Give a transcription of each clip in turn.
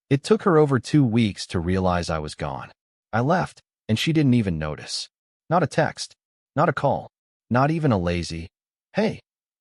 It took her over 2 weeks to realize I was gone. I left, and she didn't even notice. Not a text, not a call, not even a lazy, "Hey,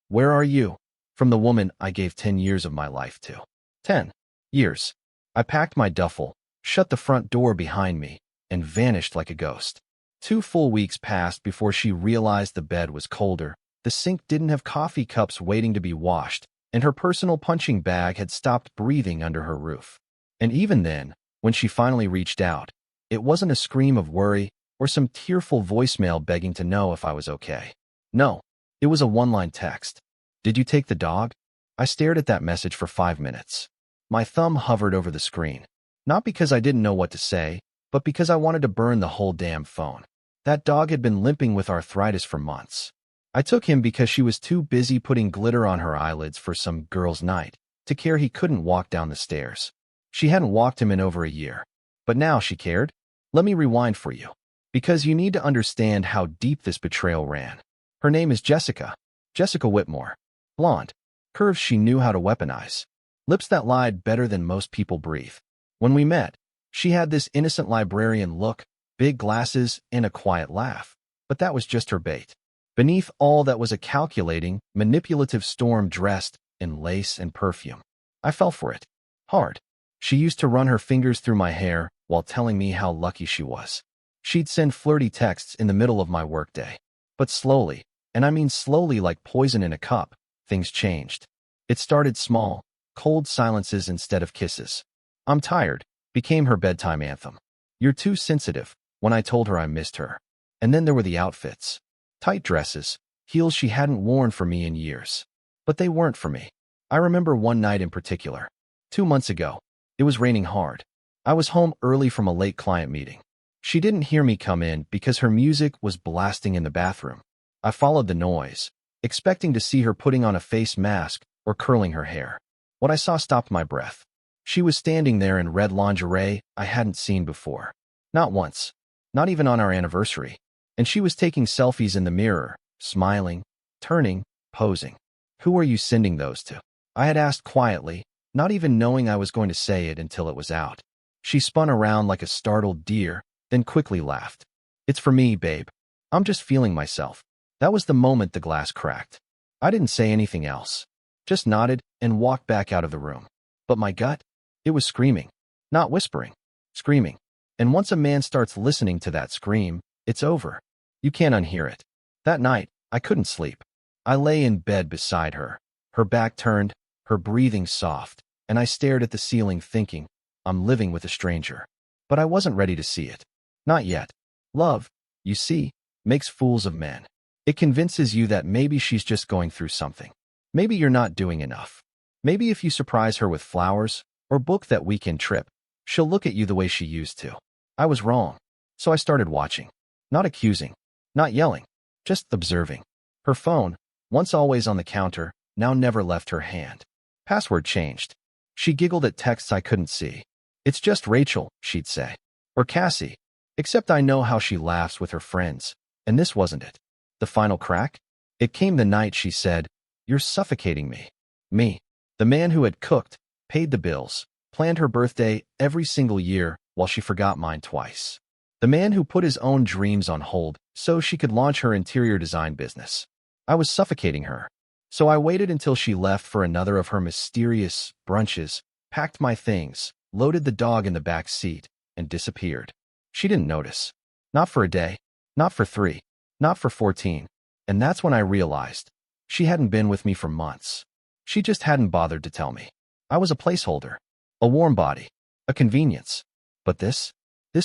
where are you?" from the woman I gave 10 years of my life to. 10 years. I packed my duffel, shut the front door behind me, and vanished like a ghost. 2 full weeks passed before she realized the bed was colder, the sink didn't have coffee cups waiting to be washed, and her personal punching bag had stopped breathing under her roof. And even then, when she finally reached out, it wasn't a scream of worry or some tearful voicemail begging to know if I was okay. No, it was a one-line text. "Did you take the dog?" I stared at that message for 5 minutes. My thumb hovered over the screen, not because I didn't know what to say, but because I wanted to burn the whole damn phone. That dog had been limping with arthritis for months. I took him because she was too busy putting glitter on her eyelids for some girls' night to care he couldn't walk down the stairs. She hadn't walked him in over a year, but now she cared. Let me rewind for you, because you need to understand how deep this betrayal ran. Her name is Jessica. Jessica Whitmore. Blonde. Curves she knew how to weaponize. Lips that lied better than most people breathe. When we met, she had this innocent librarian look, big glasses, and a quiet laugh. But that was just her bait. Beneath all that was a calculating, manipulative storm dressed in lace and perfume. I fell for it. Hard. She used to run her fingers through my hair while telling me how lucky she was. She'd send flirty texts in the middle of my workday. But slowly, and I mean slowly like poison in a cup, things changed. It started small, cold silences instead of kisses. "I'm tired," became her bedtime anthem. "You're too sensitive," when I told her I missed her. And then there were the outfits. Tight dresses, heels she hadn't worn for me in years. But they weren't for me. I remember one night in particular. 2 months ago. It was raining hard. I was home early from a late client meeting. She didn't hear me come in because her music was blasting in the bathroom. I followed the noise, expecting to see her putting on a face mask or curling her hair. What I saw stopped my breath. She was standing there in red lingerie I hadn't seen before. Not once. Not even on our anniversary. And she was taking selfies in the mirror, smiling, turning, posing. "Who are you sending those to?" I had asked quietly, not even knowing I was going to say it until it was out. She spun around like a startled deer, then quickly laughed. "It's for me, babe. I'm just feeling myself." That was the moment the glass cracked. I didn't say anything else. Just nodded and walked back out of the room. But my gut? It was screaming. Not whispering. Screaming. And once a man starts listening to that scream, it's over. You can't unhear it. That night, I couldn't sleep. I lay in bed beside her, her back turned, her breathing soft, and I stared at the ceiling thinking, I'm living with a stranger. But I wasn't ready to see it. Not yet. Love, you see, makes fools of men. It convinces you that maybe she's just going through something. Maybe you're not doing enough. Maybe if you surprise her with flowers or book that weekend trip, she'll look at you the way she used to. I was wrong. So I started watching. Not accusing. Not yelling. Just observing. Her phone, once always on the counter, now never left her hand. Password changed. She giggled at texts I couldn't see. It's just Rachel, she'd say. Or Cassie. Except I know how she laughs with her friends. And this wasn't it. The final crack? It came the night she said, You're suffocating me. Me. The man who had cooked, paid the bills, planned her birthday every single year while she forgot mine twice. The man who put his own dreams on hold so she could launch her interior design business. I was suffocating her. So I waited until she left for another of her mysterious brunches, packed my things, loaded the dog in the back seat, and disappeared. She didn't notice. Not for a day. Not for 3. Not for 14. And that's when I realized she hadn't been with me for months. She just hadn't bothered to tell me. I was a placeholder. A warm body. A convenience. But this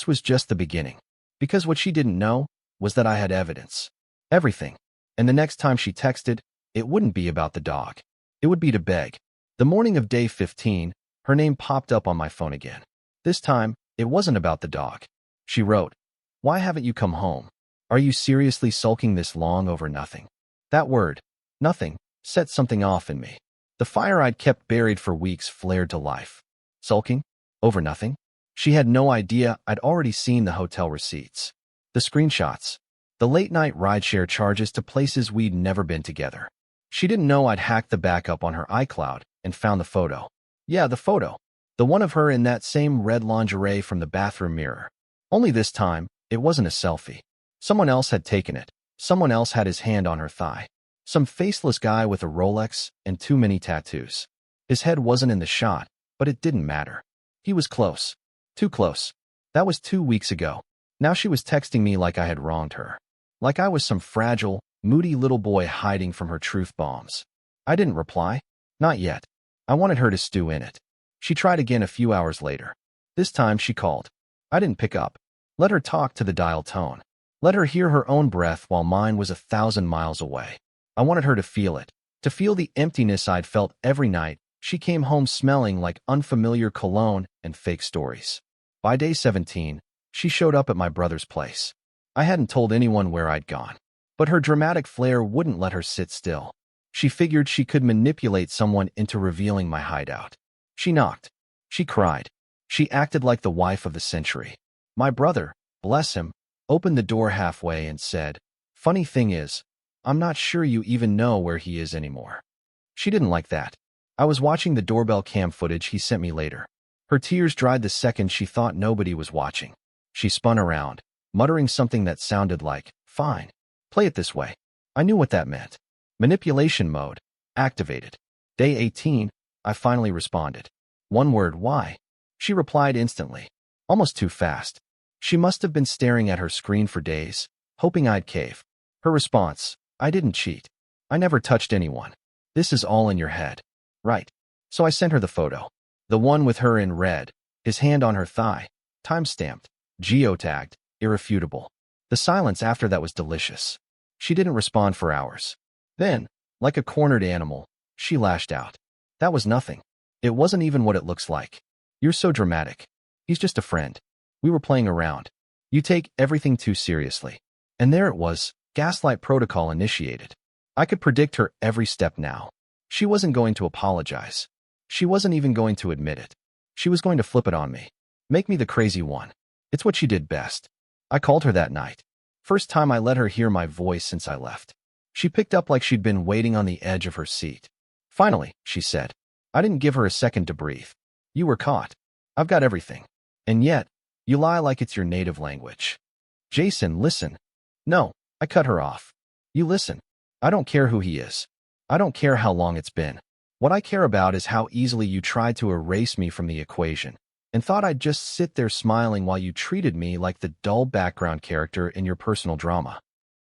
was just the beginning. Because what she didn't know was that I had evidence. Everything. And the next time she texted, it wouldn't be about the dog. It would be to beg. The morning of day 15, her name popped up on my phone again. This time, it wasn't about the dog. She wrote, Why haven't you come home? Are you seriously sulking this long over nothing? That word, nothing, set something off in me. The fire I'd kept buried for weeks flared to life. Sulking? Over nothing? She had no idea I'd already seen the hotel receipts. The screenshots. The late-night rideshare charges to places we'd never been together. She didn't know I'd hacked the backup on her iCloud and found the photo. Yeah, the photo. The one of her in that same red lingerie from the bathroom mirror. Only this time, it wasn't a selfie. Someone else had taken it. Someone else had his hand on her thigh. Some faceless guy with a Rolex and too many tattoos. His head wasn't in the shot, but it didn't matter. He was close. Too close. That was 2 weeks ago. Now she was texting me like I had wronged her. Like I was some fragile, moody little boy hiding from her truth bombs. I didn't reply. Not yet. I wanted her to stew in it. She tried again a few hours later. This time she called. I didn't pick up. Let her talk to the dial tone. Let her hear her own breath while mine was 1,000 miles away. I wanted her to feel it. To feel the emptiness I'd felt every night. She came home smelling like unfamiliar cologne and fake stories. By day 17, she showed up at my brother's place. I hadn't told anyone where I'd gone. But her dramatic flair wouldn't let her sit still. She figured she could manipulate someone into revealing my hideout. She knocked. She cried. She acted like the wife of the century. My brother, bless him, opened the door halfway and said, "Funny thing is, I'm not sure you even know where he is anymore." She didn't like that. I was watching the doorbell cam footage he sent me later. Her tears dried the second she thought nobody was watching. She spun around, muttering something that sounded like, "Fine. Play it this way." I knew what that meant. Manipulation mode. Activated. Day 18, I finally responded. One word, "Why?" She replied instantly. Almost too fast. She must have been staring at her screen for days, hoping I'd cave. Her response, "I didn't cheat. I never touched anyone. This is all in your head." Right. So I sent her the photo. The one with her in red, his hand on her thigh, time-stamped, geotagged, irrefutable. The silence after that was delicious. She didn't respond for hours. Then, like a cornered animal, she lashed out. That was nothing. It wasn't even what it looks like. "You're so dramatic. He's just a friend. We were playing around. You take everything too seriously." And there it was, gaslight protocol initiated. I could predict her every step now. She wasn't going to apologize. She wasn't even going to admit it. She was going to flip it on me. Make me the crazy one. It's what she did best. I called her that night. First time I let her hear my voice since I left. She picked up like she'd been waiting on the edge of her seat. "Finally," she said. I didn't give her a second to breathe. "You were caught. I've got everything. And yet, you lie like it's your native language." "Jason, listen." "No," I cut her off. "You listen. I don't care who he is. I don't care how long it's been. What I care about is how easily you tried to erase me from the equation and thought I'd just sit there smiling while you treated me like the dull background character in your personal drama."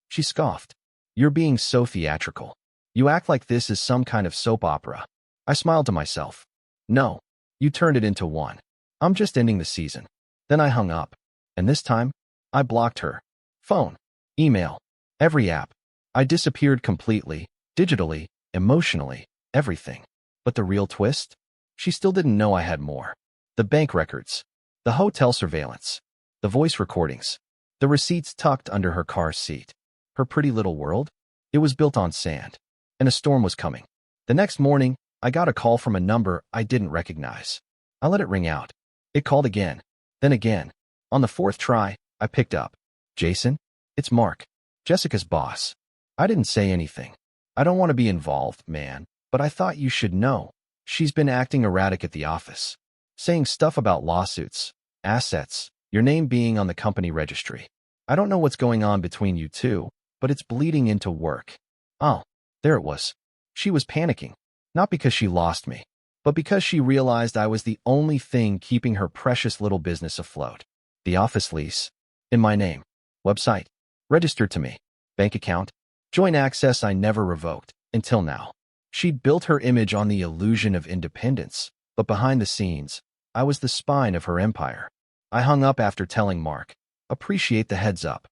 She scoffed. "You're being so theatrical. You act like this is some kind of soap opera." I smiled to myself. "No, you turned it into one. I'm just ending the season." Then I hung up. And this time, I blocked her. Phone, email, every app. I disappeared completely, digitally, emotionally, everything. But the real twist? She still didn't know I had more. The bank records, the hotel surveillance, the voice recordings, the receipts tucked under her car seat. Her pretty little world? It was built on sand. And a storm was coming. The next morning, I got a call from a number I didn't recognize. I let it ring out. It called again, then again. On the fourth try, I picked up. "Jason? It's Mark, Jessica's boss." I didn't say anything. I don't want to be involved, man, but I thought you should know. She's been acting erratic at the office. Saying stuff about lawsuits, assets, your name being on the company registry. I don't know what's going on between you two, but it's bleeding into work. Oh, there it was. She was panicking. Not because she lost me, but because she realized I was the only thing keeping her precious little business afloat. The office lease. In my name. Website. Registered to me. Bank account. Joint access I never revoked, until now. She'd built her image on the illusion of independence, but behind the scenes, I was the spine of her empire. I hung up after telling Mark, "Appreciate the heads up."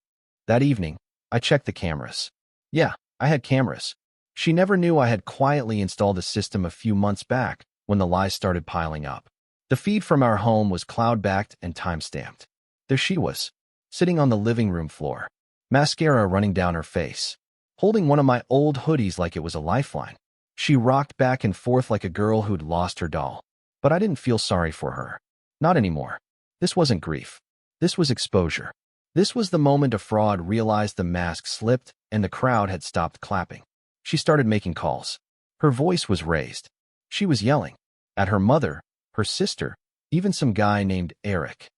That evening, I checked the cameras. Yeah, I had cameras. She never knew I had quietly installed a system a few months back when the lies started piling up. The feed from our home was cloud-backed and time-stamped. There she was, sitting on the living room floor, mascara running down her face, holding one of my old hoodies like it was a lifeline. She rocked back and forth like a girl who'd lost her doll. But I didn't feel sorry for her. Not anymore. This wasn't grief. This was exposure. This was the moment a fraud realized the mask slipped and the crowd had stopped clapping. She started making calls. Her voice was raised. She was yelling. At her mother, her sister, even some guy named Eric.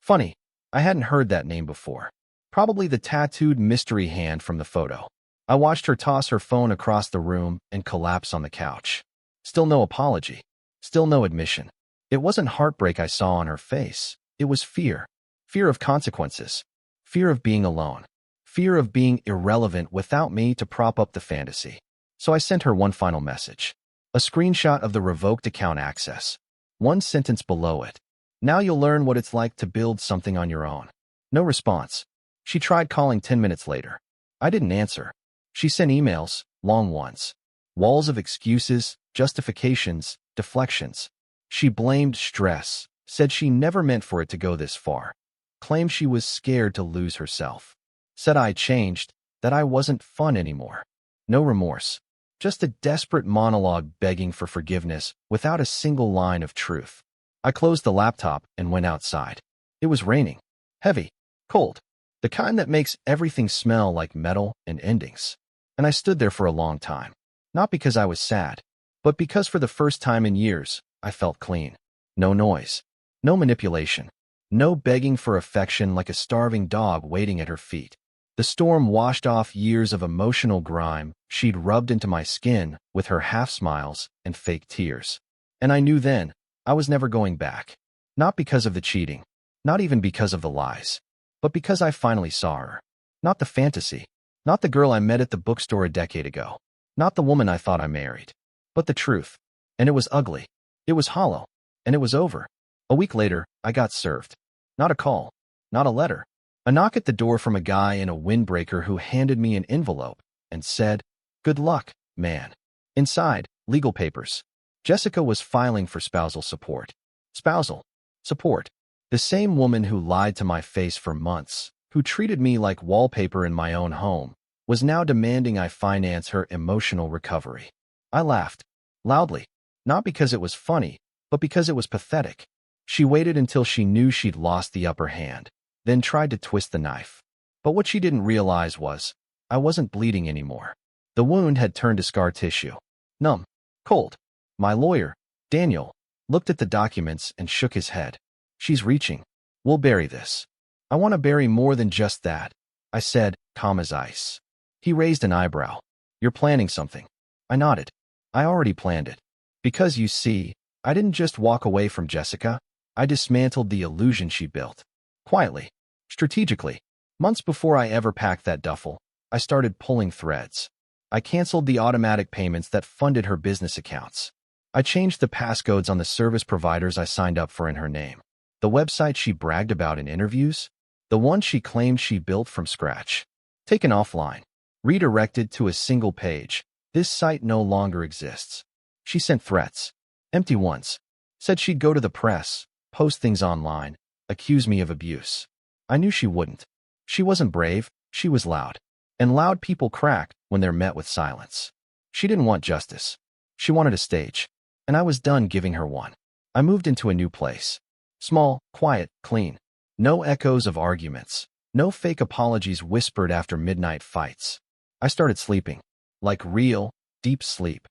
Funny, I hadn't heard that name before. Probably the tattooed mystery hand from the photo. I watched her toss her phone across the room and collapse on the couch. Still no apology. Still no admission. It wasn't heartbreak I saw on her face. It was fear. Fear of consequences. Fear of being alone. Fear of being irrelevant without me to prop up the fantasy. So I sent her one final message. A screenshot of the revoked account access. One sentence below it. Now you'll learn what it's like to build something on your own. No response. She tried calling 10 minutes later. I didn't answer. She sent emails, long ones. Walls of excuses, justifications, deflections. She blamed stress, said she never meant for it to go this far. Claimed she was scared to lose herself. Said I changed, that I wasn't fun anymore. No remorse. Just a desperate monologue begging for forgiveness without a single line of truth. I closed the laptop and went outside. It was raining. Heavy. Cold. The kind that makes everything smell like metal and endings. And I stood there for a long time. Not because I was sad, but because for the first time in years, I felt clean. No noise. No manipulation. No begging for affection like a starving dog waiting at her feet. The storm washed off years of emotional grime she'd rubbed into my skin with her half-smiles and fake tears. And I knew then I was never going back. Not because of the cheating. Not even because of the lies. But because I finally saw her. Not the fantasy. Not the girl I met at the bookstore a decade ago. Not the woman I thought I married. But the truth. And it was ugly. It was hollow. And it was over. A week later, I got served. Not a call. Not a letter. A knock at the door from a guy in a windbreaker who handed me an envelope and said, "Good luck, man." Inside, legal papers. Jessica was filing for spousal support. Spousal support. The same woman who lied to my face for months, who treated me like wallpaper in my own home, was now demanding I finance her emotional recovery. I laughed. Loudly. Not because it was funny, but because it was pathetic. She waited until she knew she'd lost the upper hand, then tried to twist the knife. But what she didn't realize was, I wasn't bleeding anymore. The wound had turned to scar tissue. Numb. Cold. My lawyer, Daniel, looked at the documents and shook his head. "She's reaching. We'll bury this." "I want to bury more than just that," I said, calm as ice. He raised an eyebrow. "You're planning something." I nodded. I already planned it. Because, you see, I didn't just walk away from Jessica. I dismantled the illusion she built. Quietly. Strategically. Months before I ever packed that duffel, I started pulling threads. I canceled the automatic payments that funded her business accounts. I changed the passcodes on the service providers I signed up for in her name. The website she bragged about in interviews, the one she claimed she built from scratch. Taken offline. Redirected to a single page. This site no longer exists. She sent threats. Empty ones. Said she'd go to the press, post things online, accuse me of abuse. I knew she wouldn't. She wasn't brave, she was loud. And loud people crack when they're met with silence. She didn't want justice. She wanted a stage. And I was done giving her one. I moved into a new place. Small, quiet, clean. No echoes of arguments. No fake apologies whispered after midnight fights. I started sleeping. Like real, deep sleep.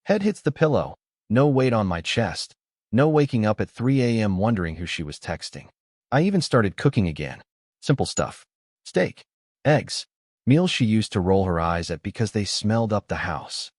Head hits the pillow. No weight on my chest. No waking up at 3 a.m. wondering who she was texting. I even started cooking again. Simple stuff. Steak. Eggs. Meals she used to roll her eyes at because they smelled up the house.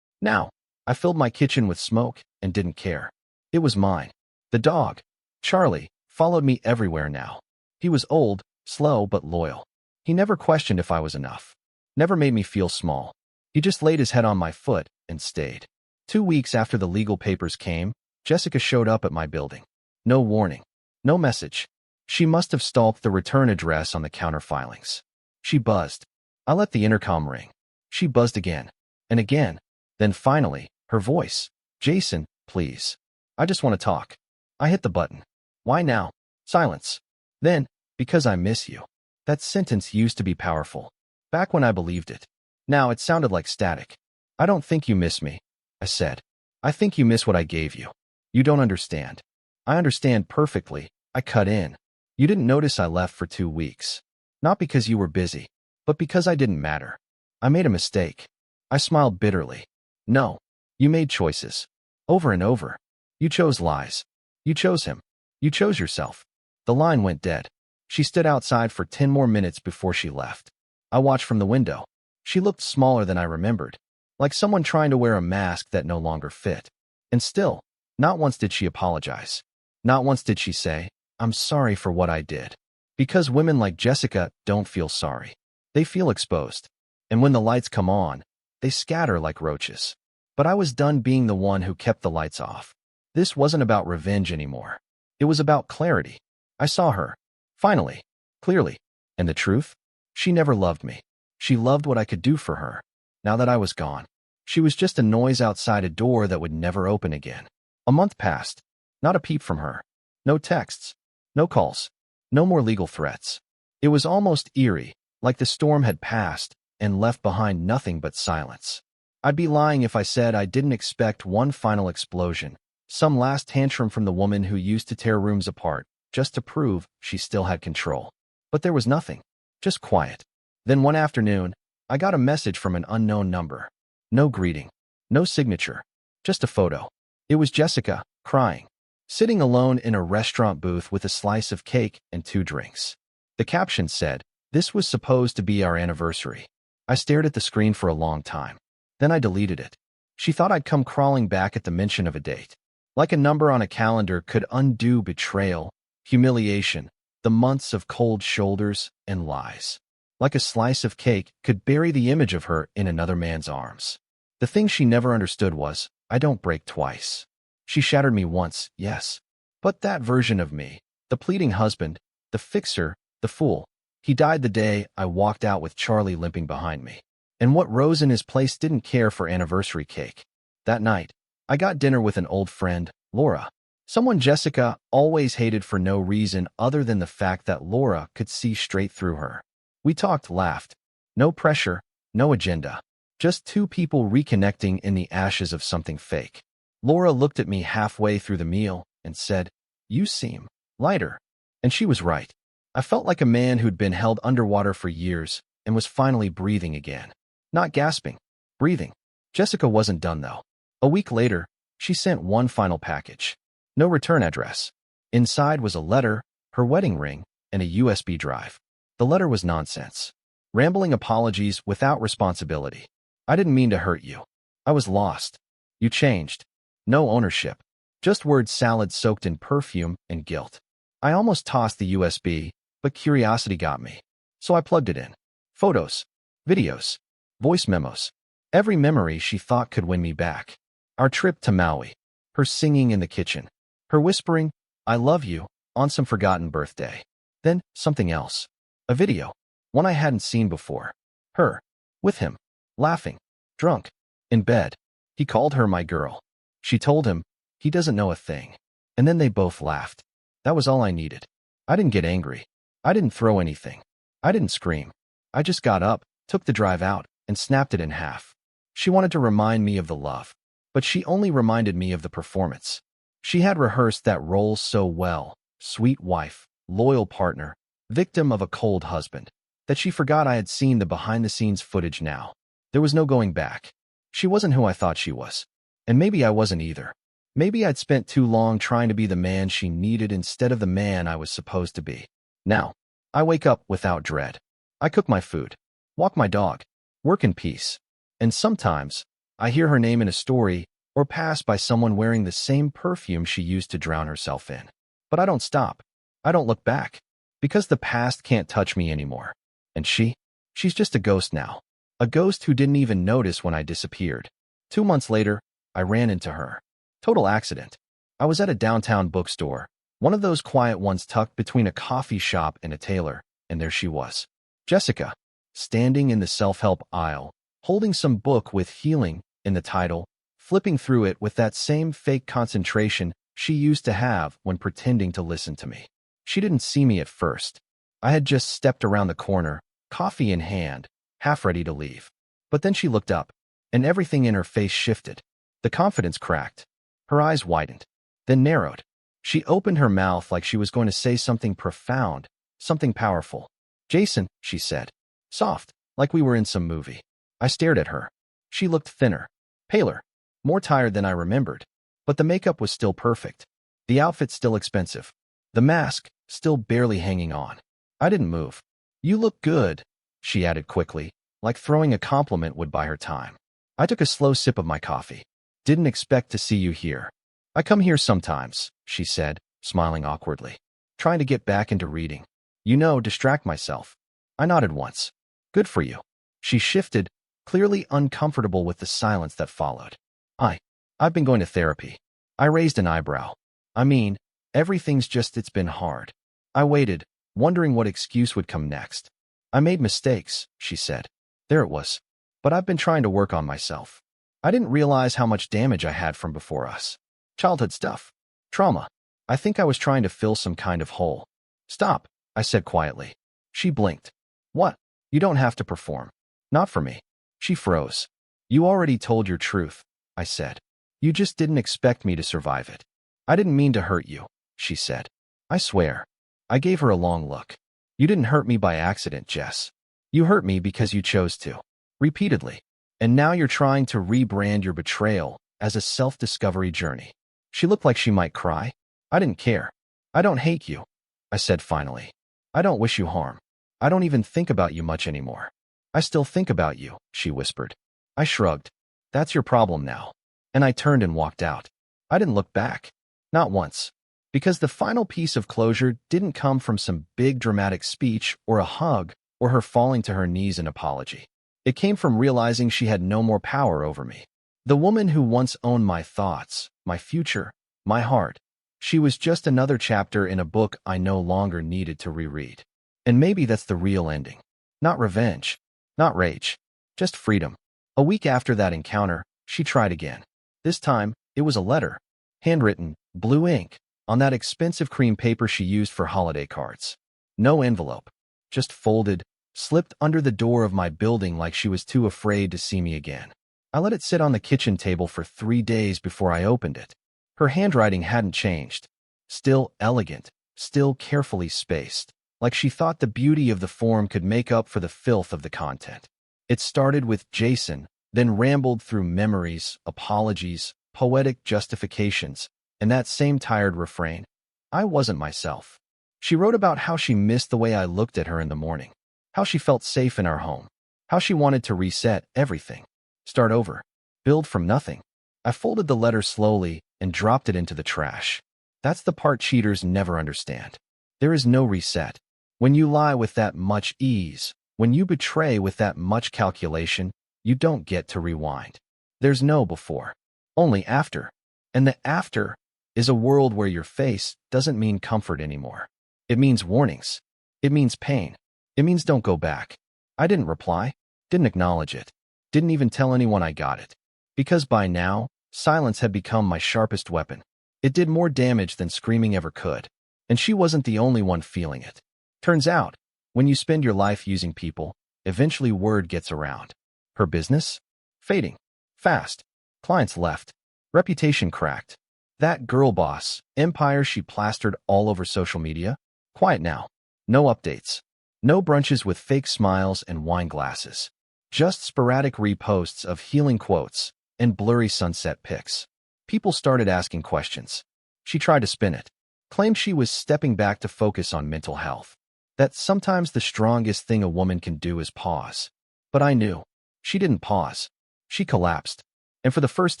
Now, I filled my kitchen with smoke and didn't care. It was mine. The dog, Charlie, followed me everywhere now. He was old, slow, but loyal. He never questioned if I was enough. Never made me feel small. He just laid his head on my foot and stayed. 2 weeks after the legal papers came, Jessica showed up at my building. No warning. No message. She must have stalked the return address on the counter filings. She buzzed. I let the intercom ring. She buzzed again. And again. Then finally, her voice. "Jason, please. I just want to talk." I hit the button. "Why now?" Silence. Then, "Because I miss you." That sentence used to be powerful. Back when I believed it. Now it sounded like static. "I don't think you miss me," I said. "I think you miss what I gave you. You don't understand." "I understand perfectly," I cut in. "You didn't notice I left for 2 weeks. Not because you were busy, but because I didn't matter. I made a mistake." I smiled bitterly. "No. You made choices. Over and over. You chose lies. You chose him. You chose yourself. The line went dead. She stood outside for 10 more minutes before she left. I watched from the window. She looked smaller than I remembered, like someone trying to wear a mask that no longer fit. And still, not once did she apologize. Not once did she say, "I'm sorry for what I did." Because women like Jessica don't feel sorry. They feel exposed. And when the lights come on, they scatter like roaches. But I was done being the one who kept the lights off. This wasn't about revenge anymore. It was about clarity. I saw her. Finally. Clearly. And the truth? She never loved me. She loved what I could do for her. Now that I was gone, she was just a noise outside a door that would never open again. A month passed. Not a peep from her. No texts. No calls. No more legal threats. It was almost eerie, like the storm had passed and left behind nothing but silence. I'd be lying if I said I didn't expect one final explosion, some last tantrum from the woman who used to tear rooms apart, just to prove she still had control. But there was nothing. Just quiet. Then one afternoon, I got a message from an unknown number. No greeting. No signature. Just a photo. It was Jessica, crying, sitting alone in a restaurant booth with a slice of cake and 2 drinks. The caption said, "This was supposed to be our anniversary." I stared at the screen for a long time. Then I deleted it. She thought I'd come crawling back at the mention of a date. Like a number on a calendar could undo betrayal, humiliation, the months of cold shoulders and lies. Like a slice of cake could bury the image of her in another man's arms. The thing she never understood was, I don't break twice. She shattered me once, yes. But that version of me, the pleading husband, the fixer, the fool, he died the day I walked out with Charlie limping behind me. And what rose in his place didn't care for anniversary cake. That night, I got dinner with an old friend, Laura. Someone Jessica always hated for no reason other than the fact that Laura could see straight through her. We talked, laughed. No pressure, no agenda. Just 2 people reconnecting in the ashes of something fake. Laura looked at me halfway through the meal and said, "You seem lighter." And she was right. I felt like a man who'd been held underwater for years and was finally breathing again. Not gasping, breathing. Jessica wasn't done, though. A week later, she sent one final package. No return address. Inside was a letter, her wedding ring, and a USB drive. The letter was nonsense. Rambling apologies without responsibility. "I didn't mean to hurt you. I was lost. You changed. No ownership. Just word salad soaked in perfume and guilt." I almost tossed the USB, but curiosity got me. So I plugged it in. Photos, videos, voice memos. Every memory she thought could win me back. Our trip to Maui. Her singing in the kitchen. Her whispering, "I love you," on some forgotten birthday. Then something else. A video. One I hadn't seen before. Her. With him. Laughing. Drunk. In bed. He called her my girl. She told him, he doesn't know a thing. And then they both laughed. That was all I needed. I didn't get angry. I didn't throw anything. I didn't scream. I just got up, took the drive out, and snapped it in half. She wanted to remind me of the love, but she only reminded me of the performance. She had rehearsed that role so well, sweet wife, loyal partner, victim of a cold husband, that she forgot I had seen the behind-the-scenes footage now. There was no going back. She wasn't who I thought she was. And maybe I wasn't either. Maybe I'd spent too long trying to be the man she needed instead of the man I was supposed to be. Now, I wake up without dread. I cook my food, walk my dog, work in peace. And sometimes, I hear her name in a story or pass by someone wearing the same perfume she used to drown herself in. But I don't stop. I don't look back. Because the past can't touch me anymore. And she's just a ghost now. A ghost who didn't even notice when I disappeared. 2 months later, I ran into her. Total accident. I was at a downtown bookstore, one of those quiet ones tucked between a coffee shop and a tailor, and there she was. Jessica, standing in the self-help aisle, holding some book with healing in the title, flipping through it with that same fake concentration she used to have when pretending to listen to me. She didn't see me at first. I had just stepped around the corner, coffee in hand, half ready to leave. But then she looked up, and everything in her face shifted. The confidence cracked. Her eyes widened, then narrowed. She opened her mouth like she was going to say something profound, something powerful. "Jason," she said. Soft, like we were in some movie. I stared at her. She looked thinner, paler, more tired than I remembered. But the makeup was still perfect. The outfit still expensive. the mask still barely hanging on. I didn't move. You look good, she added quickly, like throwing a compliment would buy her time. I took a slow sip of my coffee. Didn't expect to see you here. I come here sometimes, she said, smiling awkwardly. Trying to get back into reading. Distract myself. I nodded once. Good for you. She shifted, clearly uncomfortable with the silence that followed. I've been going to therapy. I raised an eyebrow. It's been hard. I waited, wondering what excuse would come next. I made mistakes, she said. There it was. But I've been trying to work on myself. I didn't realize how much damage I had from before us. Childhood stuff. Trauma. I think I was trying to fill some kind of hole. Stop, I said quietly. She blinked. What? You don't have to perform. Not for me. She froze. You already told your truth, I said. You just didn't expect me to survive it. I didn't mean to hurt you, she said. I swear. I gave her a long look. You didn't hurt me by accident, Jess. You hurt me because you chose to. Repeatedly. And now you're trying to rebrand your betrayal as a self-discovery journey. She looked like she might cry. I didn't care. I don't hate you, I said finally. I don't wish you harm. I don't even think about you much anymore. I still think about you, she whispered. I shrugged. That's your problem now. And I turned and walked out. I didn't look back. Not once. Because the final piece of closure didn't come from some big dramatic speech or a hug or her falling to her knees in apology. It came from realizing she had no more power over me. The woman who once owned my thoughts, my future, my heart. She was just another chapter in a book I no longer needed to reread. And maybe that's the real ending. Not revenge. Not rage. Just freedom. A week after that encounter, she tried again. This time, it was a letter. Handwritten, blue ink, on that expensive cream paper she used for holiday cards. No envelope. Just folded, slipped under the door of my building like she was too afraid to see me again. I let it sit on the kitchen table for 3 days before I opened it. Her handwriting hadn't changed. Still elegant, still carefully spaced, like she thought the beauty of the form could make up for the filth of the content. It started with Jason, then rambled through memories, apologies, poetic justifications, and that same tired refrain. I wasn't myself. She wrote about how she missed the way I looked at her in the morning, how she felt safe in our home, how she wanted to reset everything, start over, build from nothing. I folded the letter slowly and dropped it into the trash. That's the part cheaters never understand. There is no reset. When you lie with that much ease, when you betray with that much calculation, you don't get to rewind. There's no before, only after. And the after is a world where your face doesn't mean comfort anymore. It means warnings. It means pain. It means don't go back. I didn't reply, didn't acknowledge it, didn't even tell anyone I got it. Because by now, silence had become my sharpest weapon. It did more damage than screaming ever could. And she wasn't the only one feeling it. Turns out, when you spend your life using people, eventually word gets around. Her business? Fading. Fast. Clients left. Reputation cracked. That girl boss, empire she plastered all over social media? Quiet now. No updates. No brunches with fake smiles and wine glasses. Just sporadic reposts of healing quotes and blurry sunset pics. People started asking questions. She tried to spin it. Claimed she was stepping back to focus on mental health. That sometimes the strongest thing a woman can do is pause. But I knew. She didn't pause. She collapsed. And for the first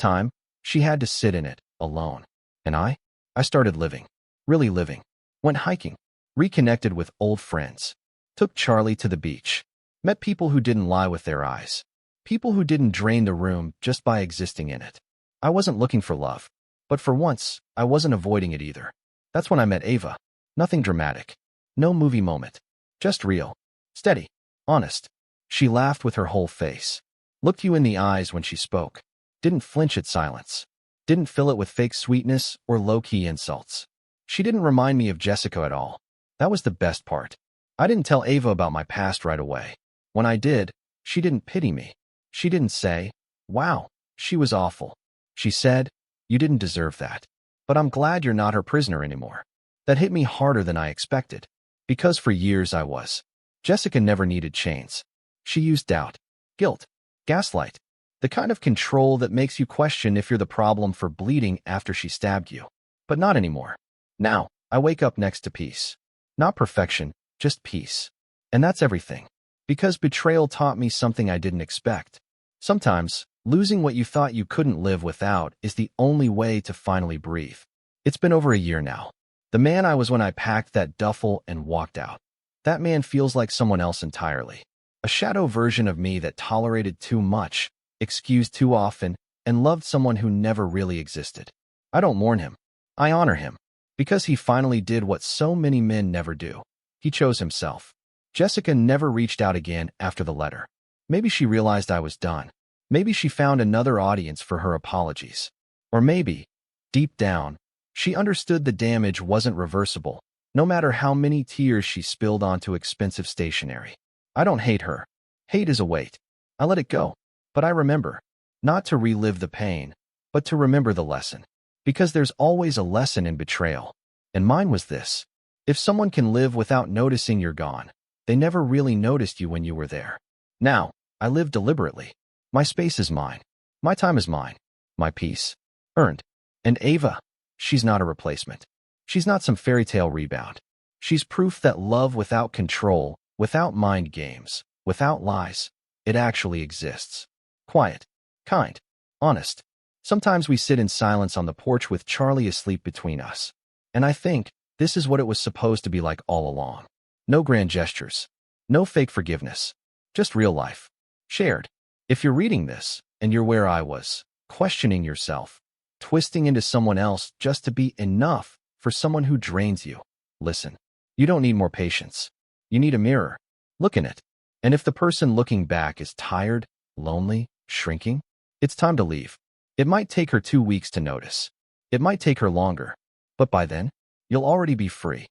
time, she had to sit in it, alone. And I started living. Really living. Went hiking. Reconnected with old friends. Took Charlie to the beach. Met people who didn't lie with their eyes. People who didn't drain the room just by existing in it. I wasn't looking for love. But for once, I wasn't avoiding it either. That's when I met Ava. Nothing dramatic. No movie moment. Just real. Steady. Honest. She laughed with her whole face. Looked you in the eyes when she spoke. Didn't flinch at silence. Didn't fill it with fake sweetness or low-key insults. She didn't remind me of Jessica at all. That was the best part. I didn't tell Ava about my past right away. When I did, she didn't pity me. She didn't say, wow, she was awful. She said, you didn't deserve that. But I'm glad you're not her prisoner anymore. That hit me harder than I expected. Because for years I was. Jessica never needed chains. She used doubt, guilt, gaslight. The kind of control that makes you question if you're the problem for bleeding after she stabbed you. But not anymore. Now, I wake up next to peace. Not perfection, just peace. And that's everything. Because betrayal taught me something I didn't expect. Sometimes, losing what you thought you couldn't live without is the only way to finally breathe. It's been over a year now. The man I was when I packed that duffel and walked out. That man feels like someone else entirely. A shadow version of me that tolerated too much, excused too often, and loved someone who never really existed. I don't mourn him. I honor him. Because he finally did what so many men never do. He chose himself. Jessica never reached out again after the letter. Maybe she realized I was done. Maybe she found another audience for her apologies. Or maybe, deep down, she understood the damage wasn't reversible, no matter how many tears she spilled onto expensive stationery. I don't hate her. Hate is a weight. I let it go. But I remember. Not to relive the pain, but to remember the lesson. Because there's always a lesson in betrayal. And mine was this. If someone can live without noticing you're gone, they never really noticed you when you were there. Now, I live deliberately. My space is mine. My time is mine. My peace. Earned. And Ava, she's not a replacement. She's not some fairy tale rebound. She's proof that love without control, without mind games, without lies, it actually exists. Quiet. Kind. Honest. Sometimes we sit in silence on the porch with Charlie asleep between us. And I think this is what it was supposed to be like all along. No grand gestures. No fake forgiveness. Just real life. Shared. If you're reading this, and you're where I was, questioning yourself, twisting into someone else just to be enough for someone who drains you, listen. You don't need more patience. You need a mirror. Look in it. And if the person looking back is tired, lonely, shrinking, it's time to leave. It might take her 2 weeks to notice. It might take her longer. But by then, you'll already be free.